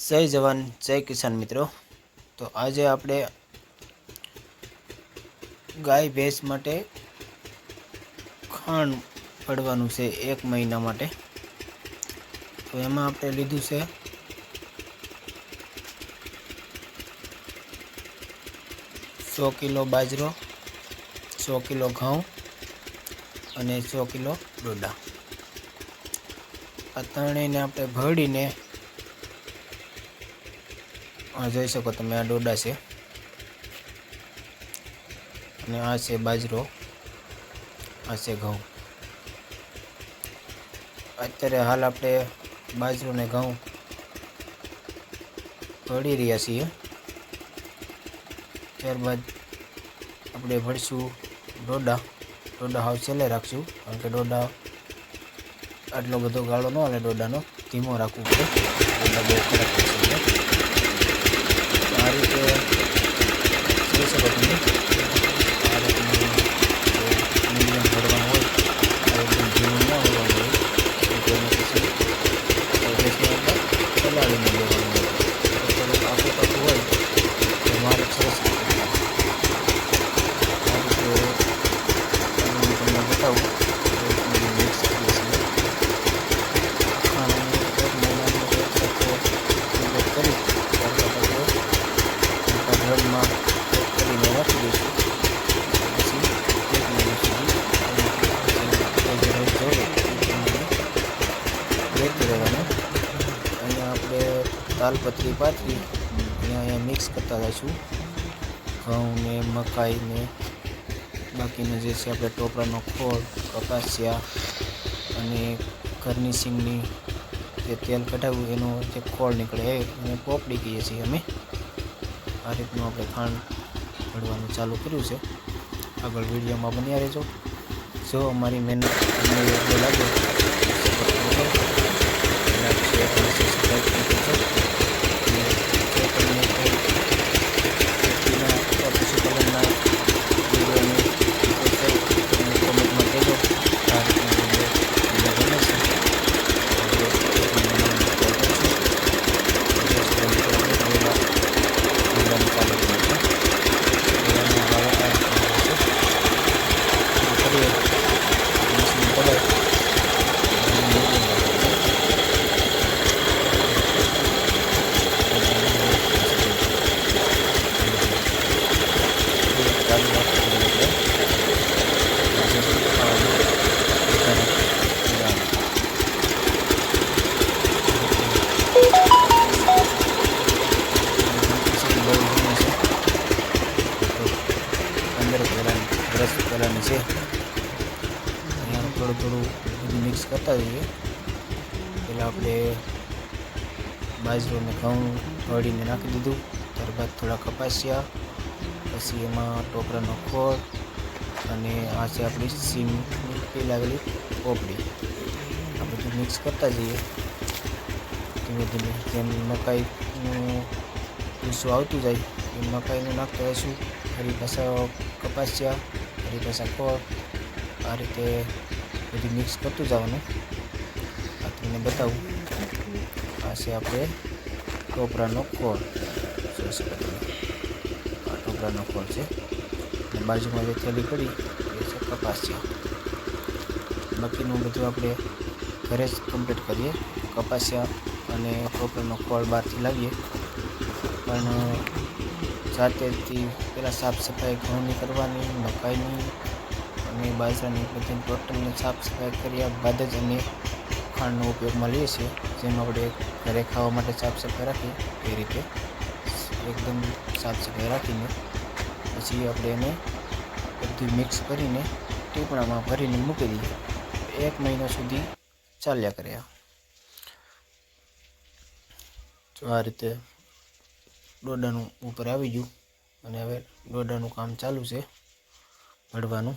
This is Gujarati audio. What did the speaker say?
જય જવાન જય કિસાન મિત્રો। તો આજે આપણે ગાય ભેંસ માટે ખાંડ પડવાનું છે 1 મહિના માટે। તો એમાં આપણે લીધું છે 100 કિલો બાજરો, 100 કિલો ઘઉં અને 100 કિલો ડોડા। આ ત્રણેયને આપણે ભળીને જોઈ શકો તમે, આ ડોડા છે અને આ છે બાજરો, આ છે ઘઉં। અત્યારે હાલ આપણે બાજરો ને ઘઉં ભળી રહ્યા છીએ। ત્યારબાદ આપણે ભળશું ડોડા। ડોડા હાવ છેલ્લે રાખશું, કારણ કે ડોડા આટલો બધો ગાળો ન હાલે, ડોડાનો ધીમો રાખવું પડે, ડોડા બહુ ખરાબ થઈ શકે। આ રીતે જોઈ શકો તમે, આ રીતનું મીડિયમ ભરવાનું હોય, એકદમ ઝીણું ન ભરવાનું હોય, તેને પછી ગેસની અંદર ચલાવીને દેવાનું હોય। થોડુંક આખું પાકું હોય તો મારે સરસ રીતે આ રીતે હું તમને બતાવું મિક્સ કરીએ છીએ। ખાંડને 1 મહિનાનું એક સાથે ઇન્જેક્ટ કરી ત્યારબાદ આપણે ડ્રમમાં પેક કરીને રાખી દઈશું। પછી 1 મહિના સુધી લેતું રહેવાનું। અહીંયા આપણે તાલપત્રી પાથરી અહીંયા મિક્સ કરતા જઈશું, ઘઉં ને મકાઈ ને બાકીનું જે છે આપણે ટોપરાનો ખોળ, કપાસિયા અને ઘરની સિંગની જે તેલ કઢાવ્યું એનો જે ખોળ નીકળે એને પોપડી કહીએ છીએ અમે। આ રીતનું આપણે ખાંડ ભળવાનું ચાલુ કર્યું છે। આગળ વિડીયોમાં બન્યા રહેજો। જો અમારી મહેનત તમને યોગ્ય લાગે લાઈક શેર અને સબસ્ક્રાઈબ કરજો। અને જો તમને કોઈ ખેતીના પશુપાલનના વિડીયોની કોમેન્ટમાં કહેજો। આ રીતના વિડીયો તમને ગમે છે પહેલાંની છે। અહીંયા થોડું થોડું બધું મિક્સ કરતા જઈએ। પહેલાં આપણે બાજરો અને ઘઉં ભળીને નાખી દીધું, ત્યારબાદ થોડા કપાસિયા, પછી એમાં ટોપરાનો ખોળ અને આ છે આપણી સીમની પેલાવેલી પોપડી। આ બધું મિક્સ કરતા જઈએ ધીમે ધીમે। જેમ મકાઈનું ભૂસું આવતું જાય એમ મકાઈનું નાખતા જઈશું, ફરી પાછા કપાસિયા, ફરી પાછા ખોળ, આ રીતે બધું મિક્સ કરતું જવાનું। આ તમને બતાવું, આ છે આપણે ટોપરાનો ખોળ, જોઈ શકો તમે, આ ટોપરાનો ખોળ છે અને બાજુમાં જે થેલી પડી એ છે કપાસિયા। બાકીનું બધું આપણે ઘરે જ કમ્પ્લીટ કરીએ। કપાસિયા અને ટોપરાનો ખોળ બહારથી લાવીએ, પણ જાતેથી પહેલાં સાફ સફાઈ ઘઉંની કરવાની, મકાઈની અને બાજરાની, બધી ટોટલની સાફ સફાઈ કર્યા બાદ જ અમે ખાંડનો ઉપયોગમાં લઈએ છીએ। જેમ આપણે ઘરે ખાવા માટે સાફ સફાઈ રાખીએ એ રીતે એકદમ સાફ સફાઈ રાખીને પછી આપણે એને બધું મિક્સ કરીને ટીપણામાં ભરીને મૂકી દઈએ। 1 મહિના સુધી ચાલ્યા કરે। તો આ રીતે ડોડાનું ઉપર આવી ગયું અને હવે ડોડાનું કામ ચાલુ છે ભળવાનું।